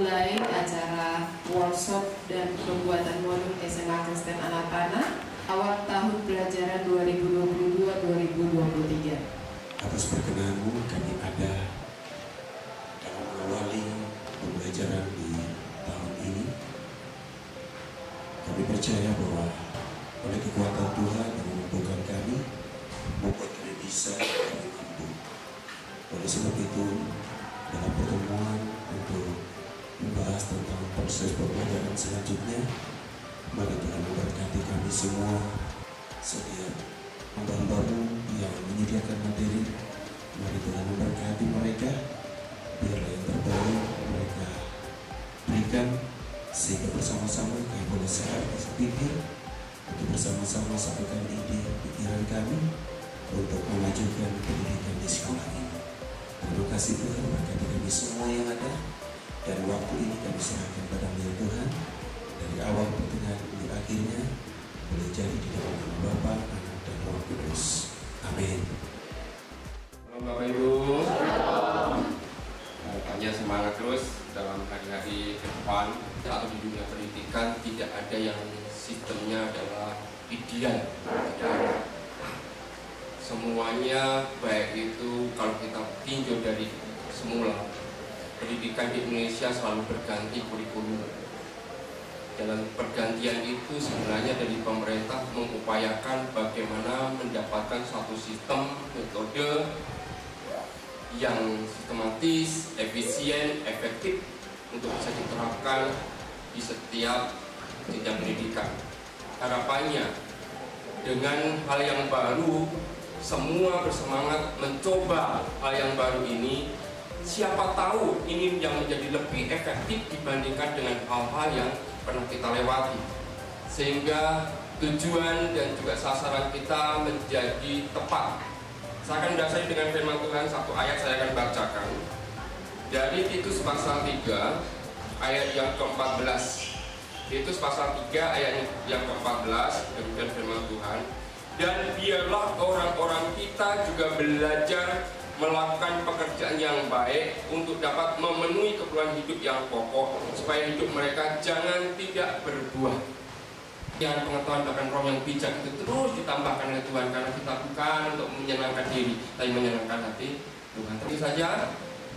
mulai acara workshop dan pembuatan modul SMA Kristen Anak Panah awal tahun pelajaran 2022-2023. Atas perkenanmu kami ada dalam mengawali pembelajaran di tahun ini. Kami percaya bahwa oleh kekuatan Tuhan yang memampukan kami, membuat kami bisa kami mampu. Oleh sebab itu, dalam pertemuan untuk membahas tentang proses pembelajaran selanjutnya, mari Tuhan memberkati kami semua, setiap hamba-Mu yang menyediakan materi. Mari Tuhan memberkati mereka, biarlah yang terbaik mereka berikan, sehingga bersama-sama kami boleh sehat pikir, untuk bersama-sama sampaikan ide pikiran kami untuk memajukan pendidikan di sekolah ini. Terima kasih Tuhan, berkati kami semua yang ada, dan waktu ini kami serahkan pada-Mu ya Tuhan, dari awal pertengahan hingga akhirnya, boleh jadi di dalam nama Bapa, Anak, dan Roh Kudus. Amin. Shalom Bapak Ibu. Harapannya semangat terus dalam hari-hari ke depan. Atau di dunia pendidikan tidak ada yang sistemnya adalah ideal. Tidak ada. Semuanya baik itu kalau kita tinjau dari semula, pendidikan di Indonesia selalu berganti kurikulum. Dalam pergantian itu sebenarnya dari pemerintah mengupayakan bagaimana mendapatkan suatu sistem metode yang sistematis, efisien, efektif untuk bisa diterapkan di setiap jenjang pendidikan. Harapannya dengan hal yang baru, semua bersemangat mencoba hal yang baru ini. Siapa tahu ini yang menjadi lebih efektif dibandingkan dengan hal-hal yang pernah kita lewati, sehingga tujuan dan juga sasaran kita menjadi tepat. Saya akan mendasari dengan firman Tuhan, satu ayat saya akan bacakan dari Titus pasal 3 ayat yang ke-14. Titus pasal 3 ayat yang ke-14, demikian firman Tuhan. Dan biarlah orang-orang kita juga belajar melakukan pekerjaan yang baik untuk dapat memenuhi keperluan hidup yang pokok, supaya hidup mereka jangan tidak berbuah. Yang pengetahuan bahkan roh yang bijak itu terus ditambahkan oleh Tuhan, karena kita bukan untuk menyenangkan diri, tapi menyenangkan hati Tuhan. Tentu saja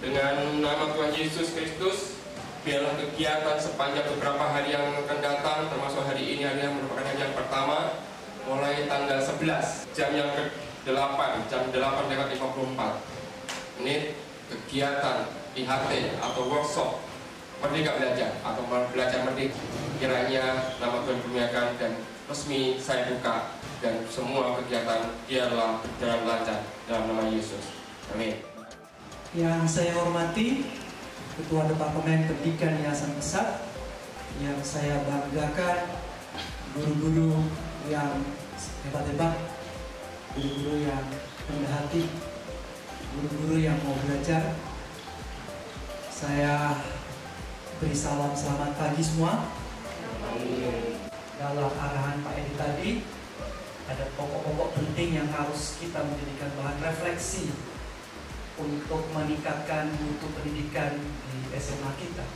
dengan nama Tuhan Yesus Kristus, biarlah kegiatan sepanjang beberapa hari yang akan datang, termasuk hari ini adalah merupakan hari yang pertama, mulai tanggal 11 jam yang ke-8, jam 8:54 menit, kegiatan IHT atau workshop Merdeka Belajar atau Belajar Merdeka. Kiranya nama Tuhan dimuliakan dan resmi saya buka, dan semua kegiatan biarlah berjalan lancar dalam nama Yesus. Amin. Yang saya hormati Ketua Departemen Pendidikan Yayasan Besar, yang saya banggakan guru-guru yang hebat-hebat, guru-guru yang rendah hati, guru-guru yang mau belajar. Saya beri salam selamat pagi semua. Dalam arahan Pak Edi tadi, ada pokok-pokok penting yang harus kita menjadikan bahan refleksi untuk meningkatkan mutu pendidikan di SMA kita.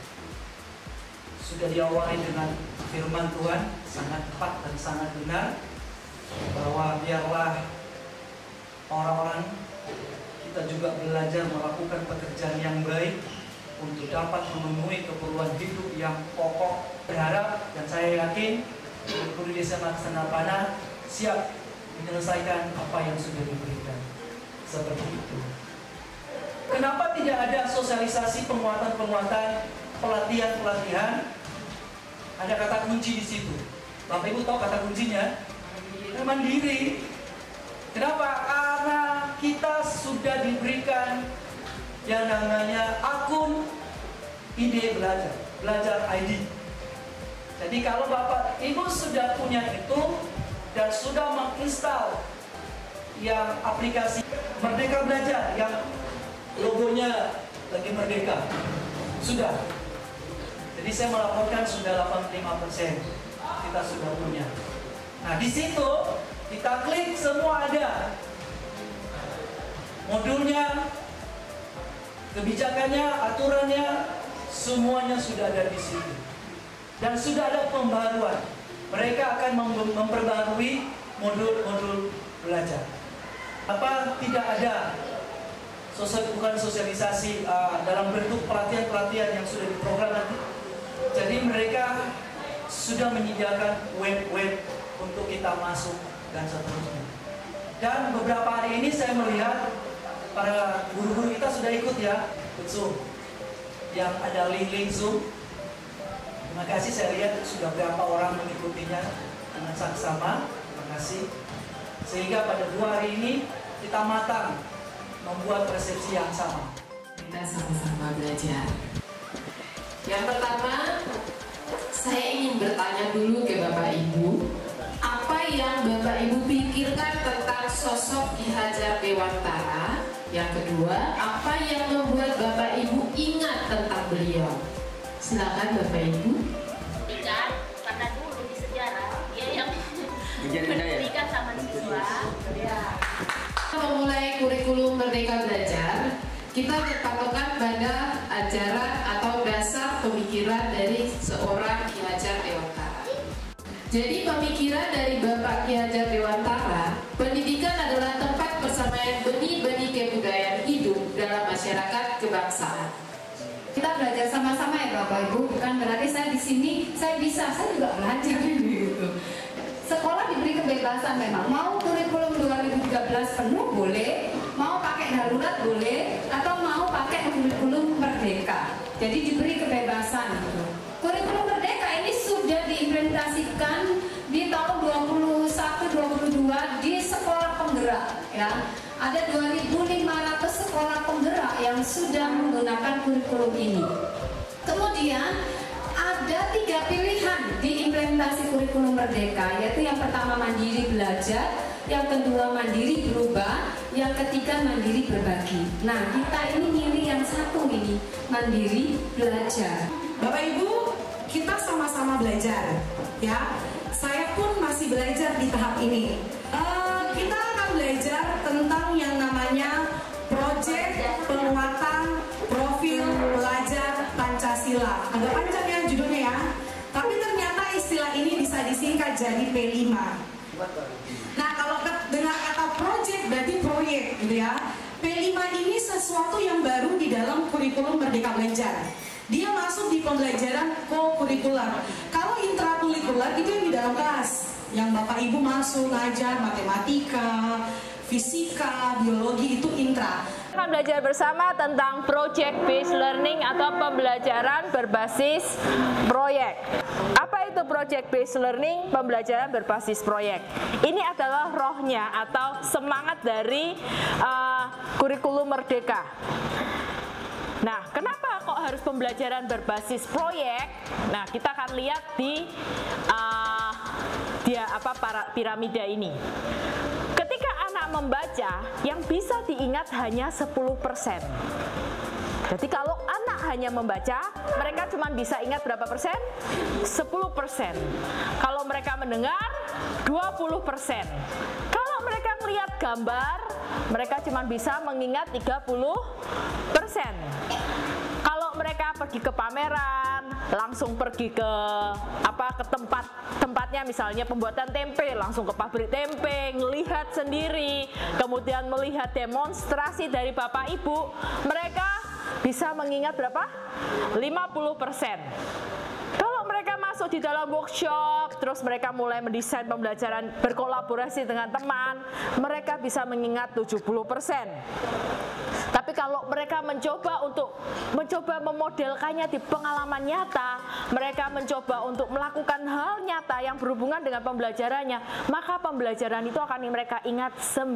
Sudah diawali dengan firman Tuhan, sangat tepat dan sangat benar, bahwa biarlah orang-orang kita juga belajar melakukan pekerjaan yang baik untuk dapat memenuhi keperluan hidup yang pokok. Berharap dan saya yakin guru di SMA Kristen Anak Panah siap menyelesaikan apa yang sudah diberikan. Seperti itu. Kenapa tidak ada sosialisasi penguatan-penguatan, pelatihan-pelatihan? Ada kata kunci di situ. Bapak Ibu tahu kata kuncinya? Mandiri. Kenapa? Karena kita sudah diberikan yang namanya akun ide belajar ID. Jadi kalau Bapak Ibu sudah punya itu dan sudah menginstal yang aplikasi Merdeka Belajar yang logonya lagi merdeka, sudah. Jadi saya melaporkan sudah 85% kita sudah punya. Nah di situ kita klik semua ada modulnya, kebijakannya, aturannya, semuanya sudah ada di situ. Dan sudah ada pembaruan. Mereka akan memperbarui modul-modul belajar. Apa tidak ada bukan sosialisasi dalam bentuk pelatihan-pelatihan yang sudah diprogram nanti. Jadi mereka sudah menyediakan web-web untuk kita masuk dan seterusnya. Dan beberapa hari ini saya melihat para guru-guru kita sudah ikut ya Zoom, yang ada link-link Zoom. Terima kasih, saya lihat sudah berapa orang mengikutinya dengan saksama. Terima kasih. Sehingga pada 2 hari ini kita matang membuat persepsi yang sama. Kita sama-sama belajar. Yang pertama, saya ingin bertanya dulu ke Bapak Ibu, apa yang Bapak Ibu pikirkan tentang sosok Ki Hajar Dewantara? Yang kedua, apa yang membuat Bapak Ibu ingat tentang beliau? Silakan Bapak Ibu. Karena dulu di sejarah dia yang pendidikan sama siswa. Memulai kurikulum Merdeka Belajar, kita berpatokan pada ajaran atau dasar pemikiran dari seorang Ki Hajar Dewantara. Jadi pemikiran dari Bapak Ki Hajar Dewantara, pendidikan adalah tempat persamaan benih-benih kebudayaan hidup dalam masyarakat kebangsaan. Kita belajar sama-sama ya Bapak Ibu, bukan berarti saya di sini saya juga belajar gitu. Sekolah diberi kebebasan memang, mau kurikulum 2013 penuh boleh, mau pakai darurat boleh, atau mau pakai kurikulum merdeka. Jadi diberi kebebasan gitu. Kurikulum merdeka ini sudah diimplementasikan di tahun 21-22 di sekolah penggerak ya. Ada 2.500 sekolah penggerak yang sudah menggunakan kurikulum ini. Kemudian ada 3 pilihan di implementasi kurikulum merdeka, yaitu yang pertama mandiri belajar, yang kedua mandiri berubah, yang ketiga mandiri berbagi. Nah, kita ini milih yang satu ini, mandiri belajar. Bapak Ibu, kita sama-sama belajar ya. Saya pun masih belajar di tahap ini. Kita akan belajar tentang yang namanya proyek penguatan profil pelajar Pancasila. Agak panjang ya judulnya ya. Tapi ternyata istilah ini bisa disingkat jadi P5. Nah, kalau dengar kata proyek berarti proyek gitu ya. P5 ini sesuatu yang baru di dalam kurikulum Merdeka Belajar. Dia masuk di pembelajaran co-kurikuler. Kalau intrakurikuler itu yang di dalam kelas, yang Bapak Ibu masuk ngajar matematika, fisika, biologi, itu intra. Kita akan belajar bersama tentang project based learning atau pembelajaran berbasis proyek. Apa itu project based learning? Pembelajaran berbasis proyek. Ini adalah rohnya atau semangat dari kurikulum Merdeka. Nah, kenapa kok harus pembelajaran berbasis proyek? Nah, kita akan lihat di piramida ini. Ketika anak membaca, yang bisa diingat hanya 10%. Jadi kalau anak hanya membaca, mereka cuma bisa ingat berapa persen? 10%. Kalau mereka mendengar, 20%. Kalau mereka melihat gambar, mereka cuma bisa mengingat 30%. Kalau mereka pergi ke pameran, langsung pergi ke tempatnya, misalnya pembuatan tempe, langsung ke pabrik tempe, ngelihat sendiri, kemudian melihat demonstrasi dari Bapak Ibu, mereka bisa mengingat berapa? 50%. Kalau mereka masuk di dalam workshop, terus mereka mulai mendesain pembelajaran berkolaborasi dengan teman, mereka bisa mengingat 70%. Tapi kalau mereka mencoba memodelkannya di pengalaman nyata, mereka mencoba untuk melakukan hal nyata yang berhubungan dengan pembelajarannya, maka pembelajaran itu akan mereka ingat 90%.